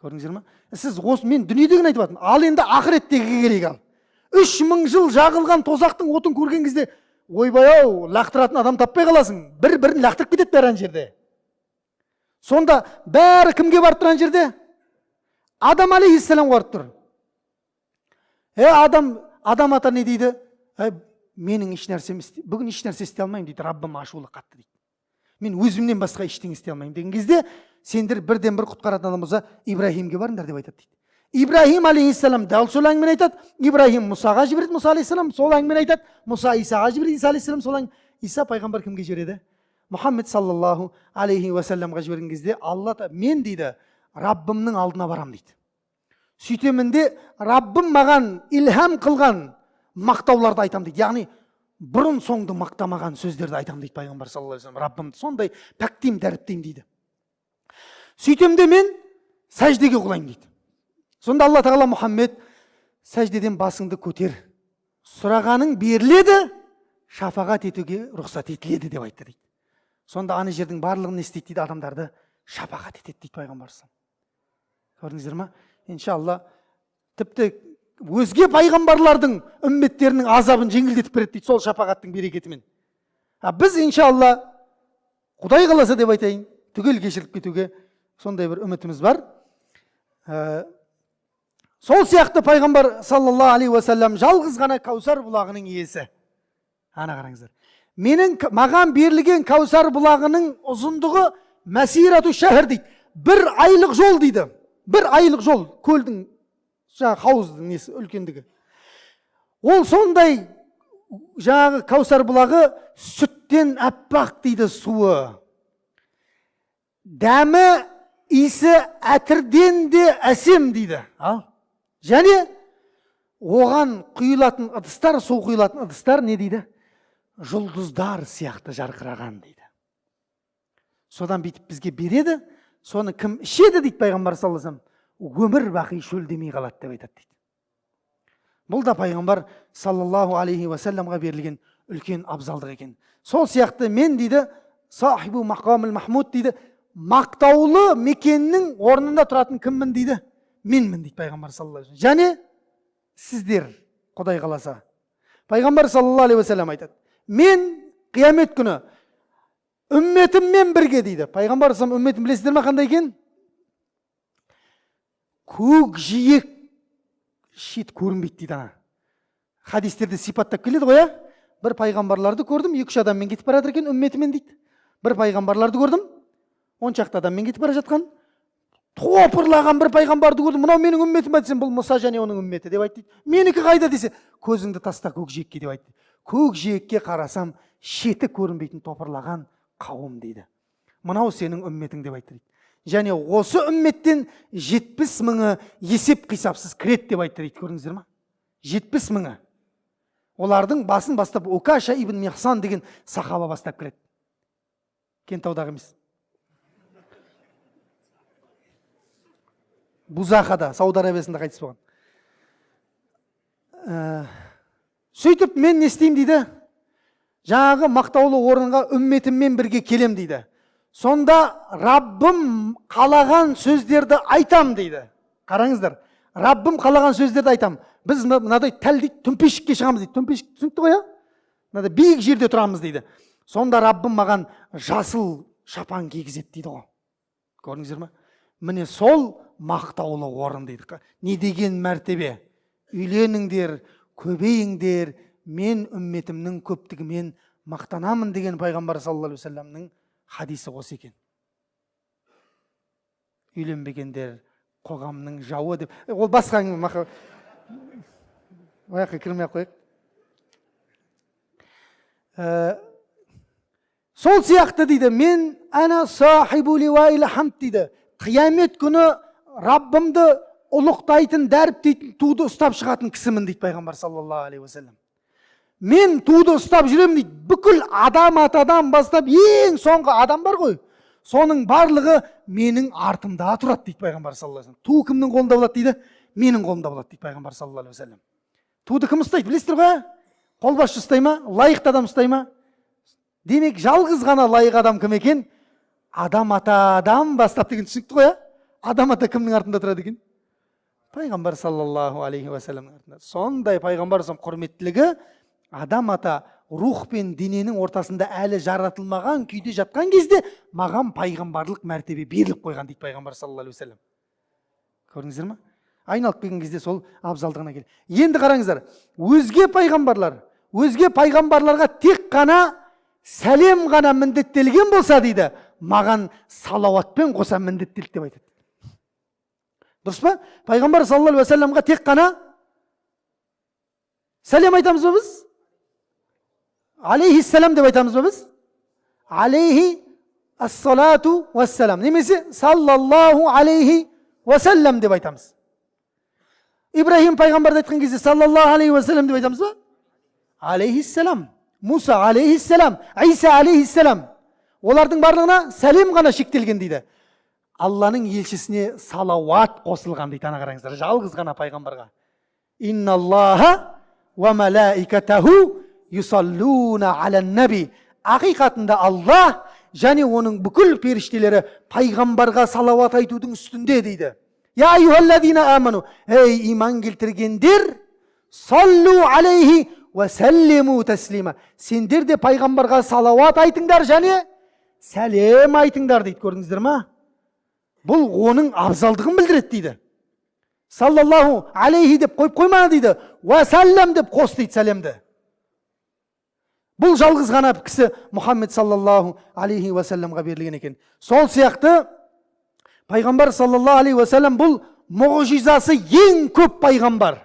Көрдіңіздер ме? Сіз осы мен дүниедегін айтып жатырмын. Ал енді ақыреттегі керек ал. 3000 жыл жағылған тозақтың отын көрген кезде, ойбай-ау, лақтыратын адам таппай қаласың. Бір-бірін лақтырып кетеді бәрі ана жерде. Сонда бәрі кімге барып тұрған жерде? Адам алейхиссалам барып тұр. Адам ата не дейді? Менің бүгін еш нәрсе істей алмаймын дейді. Раббым ашулы қатты дейді. Мен өзімнен басқа ештеңе істей алмаймын деген кезде, сендер бірден бір құтқаратын адам болса, Ибрахимге барыңдар деп айтады дейді. Ибрахим алейхиссалам дәл сол әңгімені айтады. Ибрахим Мұсаға жібереді, Мұса алейхиссалам сол әңгімені айтады. Мұса Исаға жібереді, Иса алейхиссалам сол әңгімені. Иса пайғамбар кімге жібереді? Мұхаммед саллаллаху алейхи уассаламға жіберген кезде, Алла мен дейді, Раббымның алдына барам дейді. Сөйтемін де Раббым маған илһам қылған мақтауларды айтам дейді. Яғни бұрын соңды мақтамаған сөздерді айтам дейді пайғамбар саллаллаху алейхи уассалам. Раббымды сондай пәктеймін, дәріптеймін дейді. Сөйтемін де мен сәждеге құлаймын дейді. Сонда Алла тағала Мұхаммед сәждеден басыңды көтер. Сұрағаның беріледі, шафағат етуге рұқсат етіледі деп айтты дейді. Сонда ана жердің барлығын не істейді дейді, адамдарды шафағат етеді дейді пайғамбар. Көрдіңіздер ма? Иншалла, тіпті өзге пайғамбарлардың үмметтерінің азабын жеңілдетіп береді дейді сол шафағаттың берекетімен. Біз иншалла, Құдай қаласа деп айтайын, түгел кешіріп кетуге сондай бір үмітіміз бар. Сол сияқты пайғамбар саллаллаху алейхи уассалам жалғыз ғана Каусар бұлағының иесі. Ана қараңыздар. Маған берілген Каусар бұлағының ұзындығы мәсирату шәһр дейді. 1 айлық жол дейді. 1 айлық жол, көлдің, хауыздың несі, үлкендігі. Ол сондай жаңағы Каусар бұлағы сүттен әппақ дейді суы. Дәмі, иісі әтірден де әсем дейді. Және оған құйылатын ыдыстар, су құйылатын ыдыстар не дейді? Жұлдыздар сияқты жарқыраған дейді. Содан бүйтіп бізге береді, соны кім ішеді дейді пайғамбар саллаллаху алейхи вассалам, өмір бақи шөлдемей қалады деп айтады дейді. Бұл да пайғамбар саллаллаху алейхи вассаламға берілген үлкен абзалдық екен. Сол сияқты мен дейді, сахибу мақамил махмуд дейді, мақтаулы мекеннің орнында тұратын кіммін дейді? Менмін дейді пайғамбар саллаллаху алейхи вассалам. Және сіздер, Құдай қаласа. Пайғамбар саллаллаху алейхи вассалам айтады, мен қиямет күні үмметіммен бірге дейді. Пайғамбар саллаллаху алейхи үмметін білесіздер ме қандай екен? Көк жиек шет көрінбейді дейді ана. Хадистерде сипаттап келеді ғой, бір пайғамбарларды көрдім, 2-3 адаммен кетіп бара жатыр екен үмметімен дейді. Бір пайғамбарларды көрдім, 10 шақты адаммен кетіп бара жатқан. Топырлаған бір пайғамбарды көрдім, мынау менің үмметім ба десем, бұл Мұса және оның үмметі деп айтты. Менікі қайда десе, көзіңді таста көк жиекке деп айтты. Көк жиекке қарасам, шеті көрінбейтін топырлаған қауым дейді. Мынау сенің үмметің деп айтты. Және осы үмметтен 70 мыңы есеп қисапсыз кіреді деп айтты дейді. Көрдіңіздер ма? 70 мыңы. Олардың басын бастап Укаша ибн Михсан деген сахаба бастап кіреді. Кентаудағы емес. Бузахада, Сауд Арабиясында қайтыс болған. Сөйтіп мен не істеймін дейді? Жаңағы мақтаулы орынға үмметіммен бірге келем дейді. Сонда Раббым қалаған сөздерді айтам дейді. Қараңыздар, Раббым қалаған сөздерді айтам. Біз мынадай дейді, түмпешікке шығамыз дейді. Түмпешік түсінікті ғой, мынадай биік жерде тұрамыз дейді. Сонда Раббым маған жасыл шапан кигізеді дейді ғой. Көрдіңіздер ме? Міне сол мақтаулы орын дейді. Не деген мәртебе? Үйленіңдер, көбейіңдер, мен үмметімнің көптігімен мақтанамын деген пайғамбар саллаллаху алейхи вассаламның хадисі осы екен. Үйленбегендер қоғамның жауы деп. Ол басқа әңгіме. Ояққа кірмей ақ қояйық. Сол сияқты дейді, мен ана сахибу ливаил хамд дейді. Қиямет күні Раббымды ұлықтайтын, дәріптейтін туды ұстап шығатын кісімін дейді пайғамбар саллаллаху алейхи вассалам. Мен туды ұстап жүремін дейді. Бүкіл адам атадан бастап ең соңғы адам бар ғой. Соның барлығы менің артымда тұрады дейді пайғамбар саллаллаху алейхи вассалам. Ту кімнің қолында болады дейді? Менің қолымда болады дейді пайғамбар саллаллаху алейхи вассалам. Туды кім ұстайды, білесіздер ғой? Қолбасшы ұстай ма? Лайықты адам ұстай ма? Демек, жалғыз ғана лайық адам кім екен? Адам атадан бастап деген түсінікті ғой, адам ата кімнің артында тұрады екен? Пайғамбар саллаллаху алейхи вассаламның артында. Сондай пайғамбар құрметтілігі адам ата рух пен дененің ортасында әлі жаратылмаған күйде жатқан кезде маған пайғамбарлық мәртебе беріліп қойған дейді пайғамбар саллаллаху алейхи вассалам. Көрдіңіздер ме? Айналып келген кезде сол абзалдығына кел. Енді қараңыздар, өзге пайғамбарларға тек қана сәлем ғана міндеттелген болса дейді, маған салауатпен қоса міндеттелді деп айтады. Дұрыс па? Пайғамбар саллаллаху алейхи вассаламға тек қана сәлем айтамыз ба біз? Алейхиссалам деп айтамыз ба біз? Алейхи ассалату вассалам. Немесе саллаллаху алейхи вассалам деп айтамыз. Ибрахим пайғамбарды айтқан кезде саллаллаху алейхи вассалам деп айтамыз ба? Алейхиссалам. Муса алейхиссалам, Иса алейхиссалам. Олардың барлығына сәлем ғана шектелген дейді. Алланың елшісіне салауат қосылған дейді. Ана қараңыздар, жалғыз ғана пайғамбарға. Инналлаха ва малаикатаху юсаллуна алан наби. Ақиқатында Аллах және оның бүкіл періштелері пайғамбарға салауат айтудың үстінде дейді. Я айюхалладина аману. Ей иман келтіргендер, саллу алейхи ва сәллему тәслима. Сендер де пайғамбарға салауат айтыңдар және сәлем айтыңдар дейді. Көрдіңіздер ма? Бұл оның абзалдығын білдіреді дейді. Саллаллаху алейхи деп қойып қойма дейді. Ва сәллем деп қос дейді сәлемді. Бұл жалғыз ғана кісі Мұхаммед саллаллаху алейхи ва сәллемға берілген екен. Сол сияқты пайғамбар саллаллаху алейхи ва сәллем бұл мұғжизасы ең көп пайғамбар.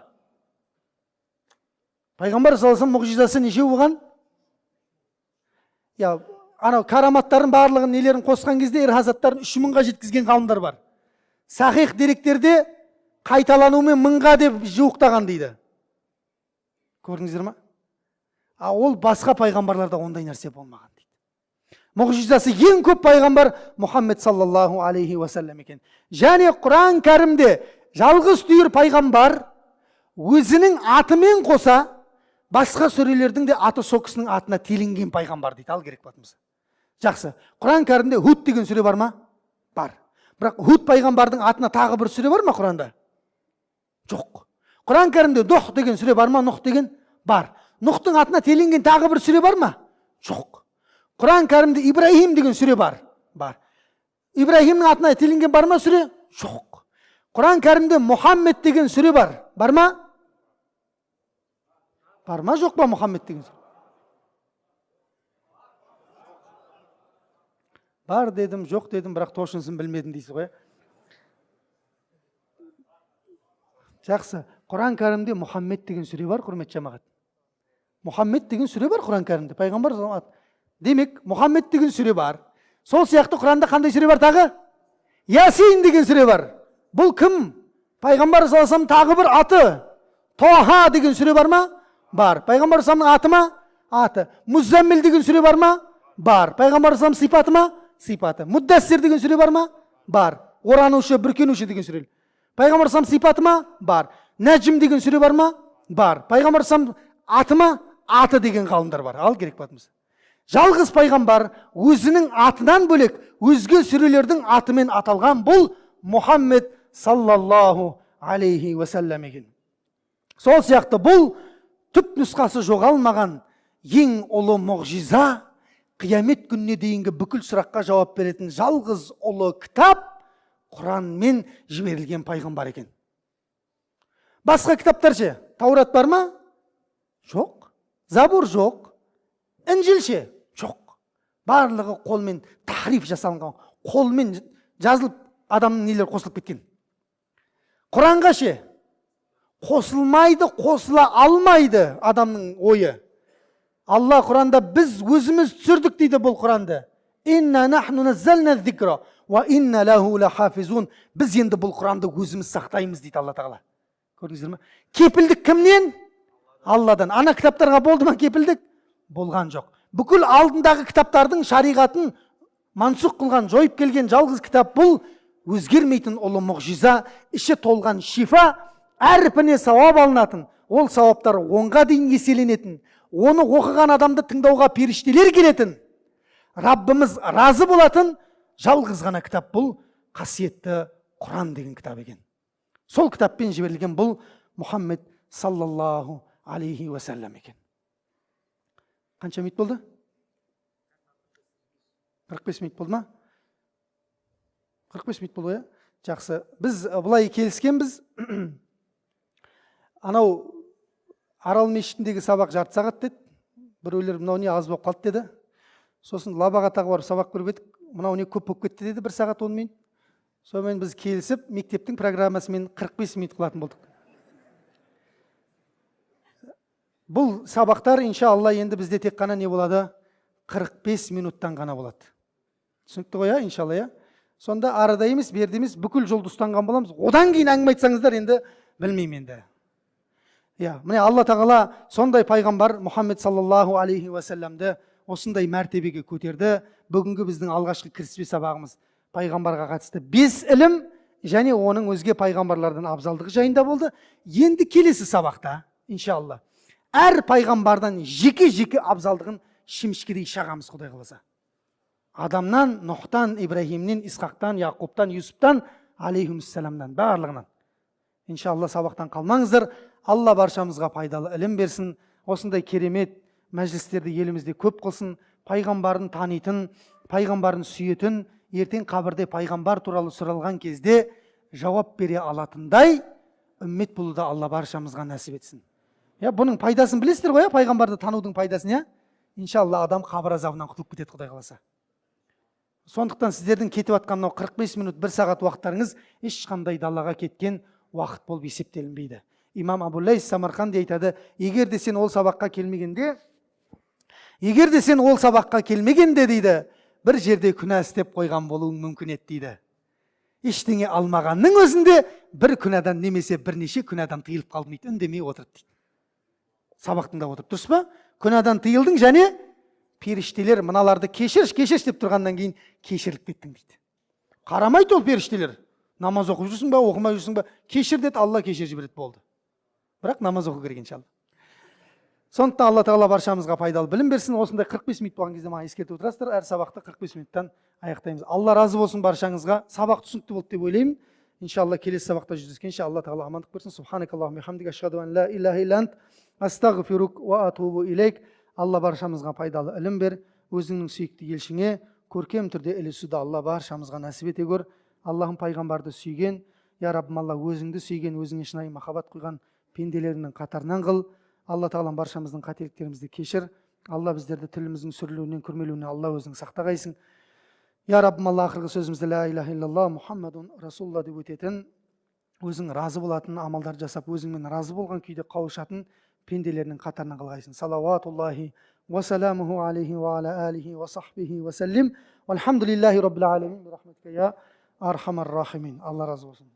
Пайғамбар саллаллаху алейхи ва сәллем мұғжизасы нешеу болған? Анау караматтарын барлығын нелерін қосқан кезде ирхазаттарын 3000-ға жеткізген ғалымдар бар. Сахих деректерде қайталануымен 1000-ға деп жуықтаған дейді. Көрдіңіздер ма? Ол басқа пайғамбарларда ондай нәрсе болмаған дейді. Мұғжизасы ең көп пайғамбар Мұхаммед саллаллаху алейхи ва сәллем екен. Және Құран кәрімде жалғыз түйір пайғамбар өзінің атымен қоса басқа сүрелердің де аты сол кісінің атына телінген пайғамбар дейді. Ал керек батымыз. Жақсы. Құран кәрімде Худ деген сүре бар ма? Бар. Бірақ Худ пайғамбардың атына тағы бір сүре бар ма Құранда? Жоқ. Құран кәрімде Нұх деген сүре бар ма? Нұх деген бар. Нұхтың атына телінген тағы бір сүре бар ма? Жоқ. Құран кәрімде Ибрахим деген сүре бар. Бар. Ибрахимнің атына телінген бар ма сүре? Жоқ. Құран кәрімде Мұхаммед деген сүре бар. Бар ма? Бар ма, жоқ па Мұхаммед деген сүре? Бар дедім, жоқ дедім, бірақ тошынсын білмедім дейсіз ғой. Жақсы. Құран кәрімде Мұхаммед деген сүре бар, құрметті жамағат. Мұхаммед деген сүре бар Құран кәрімде. Пайғамбар демек, Мұхаммед деген сүре бар. Сол сияқты Құранда қандай сүре бар тағы? Ясин деген сүре бар. Бұл кім? Пайғамбар саласам тағы бір аты. Тоха деген сүре бар ма? Бар. Пайғамбар саламның аты ма? Аты. Муззаммил деген сүре бар ма? Бар. Пайғамбар салам сипаты ма? Сипаты. Муддассир деген сүре бар ма? Бар. Оранушы, бүркенуші деген сүре. Пайғамбар салам сипаты ма? Бар. Нәжім деген сүре бар ма? Бар. Пайғамбар салам аты ма? Аты деген ғалымдар бар. Ал керек батымыз. Жалғыз пайғамбар өзінің атынан бөлек өзге сүрелердің атымен аталған бұл Мұхаммед саллаллаху алейхи ва сәллем екен. Сол сияқты бұл түп нұсқасы жоғалмаған ең ұлы мұғжиза қиямет күніне дейінгі бүкіл сұраққа жауап беретін жалғыз ұлы кітап Құранмен жіберілген пайғамбар екен. Басқа кітаптар ше? Таурат бар ма? Жоқ. Забур жоқ. Інжіл ше? Жоқ. Барлығы қолмен тахриф жасалынған, қолмен жазылып адамның нелер қосылып кеткен. Құранға ше? Қосылмайды, қосыла алмайды адамның ойы. Алла Құранда біз өзіміз түсірдік дейді бұл Құранды. Инна нахну наззална зикра ва инна лаху лахафизун. Біз енді бұл Құранды өзіміз сақтаймыз дейді Алла Тағала. Көрдіңіздер ме? Кепілдік кімнен? Алладан. Ана кітаптарға болды ма кепілдік? Болған жоқ. Бүкіл алдындағы кітаптардың шариғатын мансұқ қылған, жойып келген жалғыз кітап бұл өзгермейтін ұлы мұғжиза, іші толған шифа, әрпіне сауап алынатын, ол сауаптар 10-ға дейін еселенетін, оны оқыған адамды тыңдауға періштелер келетін, Раббымыз разы болатын жалғыз ғана кітап бұл қасиетті Құран деген кітап екен. Сол кітаппен жіберілген бұл Мұхаммед саллаллаху алейхи уассалам екен. Қанша минут болды? 45 минут болды ма? 45 минут болды, жақсы. Біз бұлай келіскенбіз. Анау Арал мешітіндегі сабақ жарты сағат деді. Біреулер мынау не аз болып қалды деді. Сосын Лабаға тағы барып сабақ көріп едік. Мынау не көп болып кетті деді, 1 сағат 10 минут. Сонымен біз келісіп, мектептің программасымен 45 минут қылатын болдық. Бұл сабақтар, иншалла, енді бізде тек қана не болады? 45 минуттан ғана болады. Түсінікті ғой, иншалла, Сонда арада емес, берді емес, бүкіл жолды ұстанған боламыз. Одан кейін әңгіме айтсаңыздар, енді білмеймін енді. Міне Алла Тағала сондай пайғамбар Мұхаммед саллаллаху алейхи уассаламды осындай мәртебеге көтерді. Бүгінгі біздің алғашқы кіріспе сабағымыз пайғамбарға қатысты 5 ілім және оның өзге пайғамбарлардан абзалдығы жайында болды. Енді келесі сабақта, иншалла, әр пайғамбардан жеке-жеке абзалдығын шемішкедей шағамыз, Құдай қаласа. Адамнан, Нұхтан, Ибрахимнен, Исхақтан, Яқубтан, Юсуптан, алейхиссаламнан, барлығынан. Иншалла сабақтан қалмаңыздар. Алла баршамызға пайдалы ілім берсін. Осындай керемет мәжілістерді елімізде көп қылсын. Пайғамбарын танитын, пайғамбарын сүйетін, ертең қабірде пайғамбар туралы сұралған кезде жауап бере алатындай үммет болуды Алла баршамызға нәсіп етсін. Бұның пайдасын білесіздер ғой, пайғамбарды танудың пайдасын, Иншалла адам қабір азабынан құтылып кетеді, Құдай қаласа. Сондықтан сіздердің кетіп атқан 45 минут 1 сағат уақыттарыңыз ешқандай далаға кеткен уақыт болып есептелінбейді. Имам Абу-Лайс Самарқанди айтады, егер де сен ол сабаққа келмегенде дейді, бір жерде күнә істеп қойған болуың мүмкін еді дейді. Ештеңе алмағанның өзінде бір күнәдан немесе бірнеше күнәдан тыйылып қалдым дейді, үндемей отырып дейді. Сабақтыңда отырып, дұрыс па? Күнәдан тыйылдың және періштелер мыналарды кешір деп тұрғаннан кейін кешіріліп кеттің дейді. Қарамайды ол періштелер. Намаз оқып жүрсің ба, оқымай жүрсің ба, кешір деді, Алла кешір жібереді, болды. Бірақ намаз оқу керек иншалла. Сондықтан Алла Тағала баршамызға пайдалы білім берсін. Осындай 45 минут болған кезде маған ескертіп отырасыздар. Әр сабақты 45 минуттан аяқтаймыз. Алла разы болсын баршаңызға. Сабақ түсінікті болды деп ойлаймын. Иншалла келесі сабақта жүздескенше Алла Тағала амандық берсін. Субханакаллахумма хамдика ашхаду ан ла илаха илля ант астағфирук ва атубу илейк. Алла баршамызға пайдалы ілім бер. Өзіңнің сүйікті елшіңе көркем түрде ілесуді Алла баршамызға нәсіп ете көр. Аллахым пайғамбарды сүйген, я Раббым Алла өзіңді сүйген, өзіңе шынайы махаббат құйған пенделерінің қатарынан қыл. Алла Тағалам баршамыздың қателіктерімізді кешір. Алла біздерді тіліміздің сүрілуінен, күрмелуінен Алла өзің сақтағайсың. Я Раббым Алла ақырғы сөзімізді ла илаха иллаллах Мұхаммадун Расулулла деп өтетін, өзің разы болатын амалдар жасап, өзіңмен разы болған күйде қауышатын пенделерінің қатарынан қылғайсың. Салаватуллахи ва саламуху алейхи ва аля алихи ва сахбихи ва саллим. Вальхамдулиллахи раббил алемин. Рахматка я архамар рахимин. Алла разы болсын.